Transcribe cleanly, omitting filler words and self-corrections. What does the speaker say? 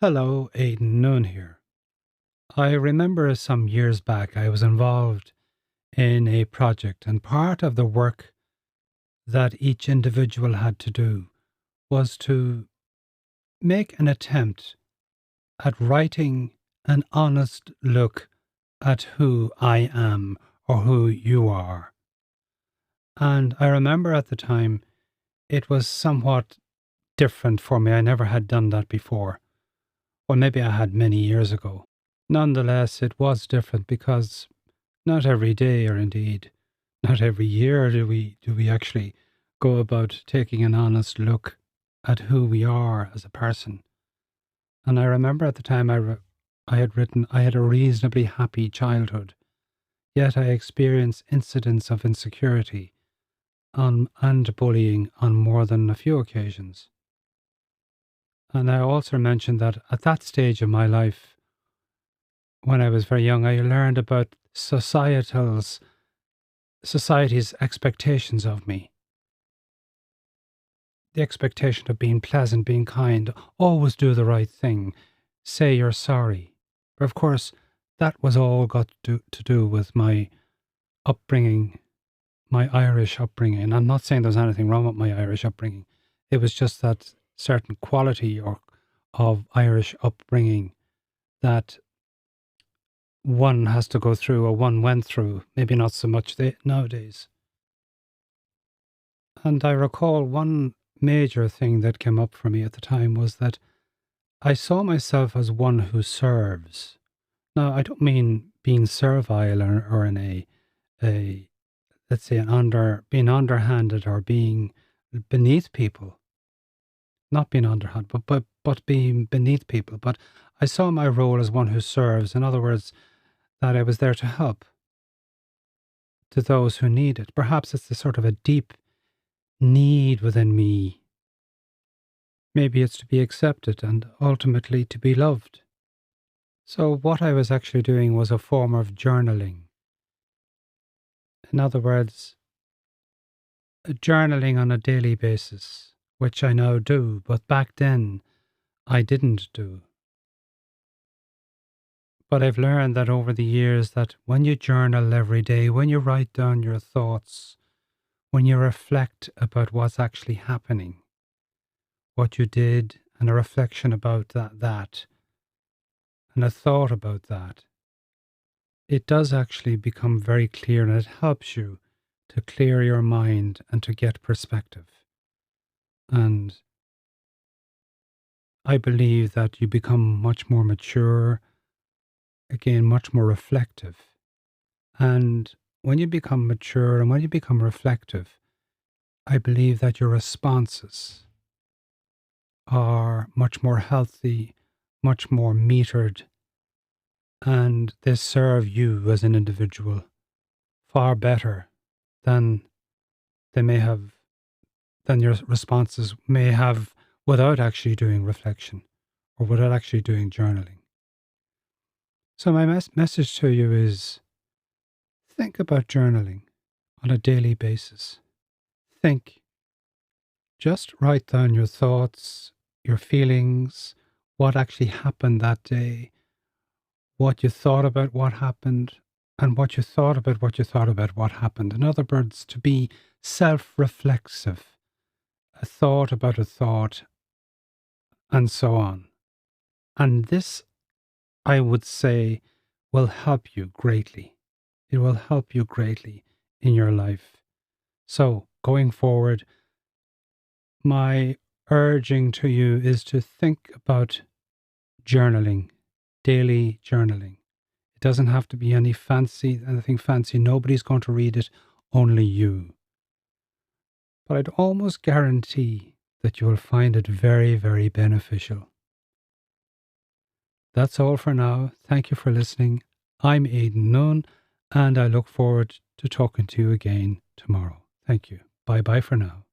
Hello, Aidan Noon here. I remember some years back I was involved in a project, and part of the work that each individual had to do was to make an attempt at writing an honest look at who I am or who you are. And I remember at the time it was somewhat different for me. I never had done that before. Or maybe I had many years ago. Nonetheless, it was different because not every day, or indeed not every year, do we actually go about taking an honest look at who we are as a person. And I remember at the time I had written, I had a reasonably happy childhood, yet I experienced incidents of insecurity and bullying on more than a few occasions. And I also mentioned that at that stage of my life, when I was very young, I learned about society's expectations of me. The expectation of being pleasant, being kind, always do the right thing, say you're sorry. But of course, that was all got to do with my upbringing, my Irish upbringing. And I'm not saying there's anything wrong with my Irish upbringing. It was just that certain quality of Irish upbringing that one has to go through, or one went through, maybe not so much nowadays. And I recall one major thing that came up for me at the time was that I saw myself as one who serves. Now, I don't mean being servile or in a let's say being underhanded or being beneath people. Not being underhanded, but being beneath people. But I saw my role as one who serves. In other words, that I was there to help to those who need it. Perhaps it's a sort of a deep need within me. Maybe it's to be accepted and ultimately to be loved. So what I was actually doing was a form of journaling. In other words, journaling on a daily basis, which I now do, but back then I didn't do. But I've learned that over the years that when you journal every day, when you write down your thoughts, when you reflect about what's actually happening, what you did, and a reflection about that, and a thought about that, it does actually become very clear, and it helps you to clear your mind and to get perspective. And I believe that you become much more mature, again, much more reflective. And when you become mature and when you become reflective, I believe that your responses are much more healthy, much more metered, and they serve you as an individual far better than they may have, than your responses may have without actually doing reflection or without actually doing journaling. So my message to you is think about journaling on a daily basis. Think. Just write down your thoughts, your feelings, what actually happened that day, what you thought about what happened, and what you thought about what you thought about what happened. In other words, to be self-reflexive, a thought about a thought, and so on. And this, I would say, will help you greatly. It will help you greatly in your life. So, going forward, my urging to you is to think about journaling, daily journaling. It doesn't have to be anything fancy. Nobody's going to read it, only you. But I'd almost guarantee that you will find it very, very beneficial. That's all for now. Thank you for listening. I'm Aidan Nunn, and I look forward to talking to you again tomorrow. Thank you. Bye bye for now.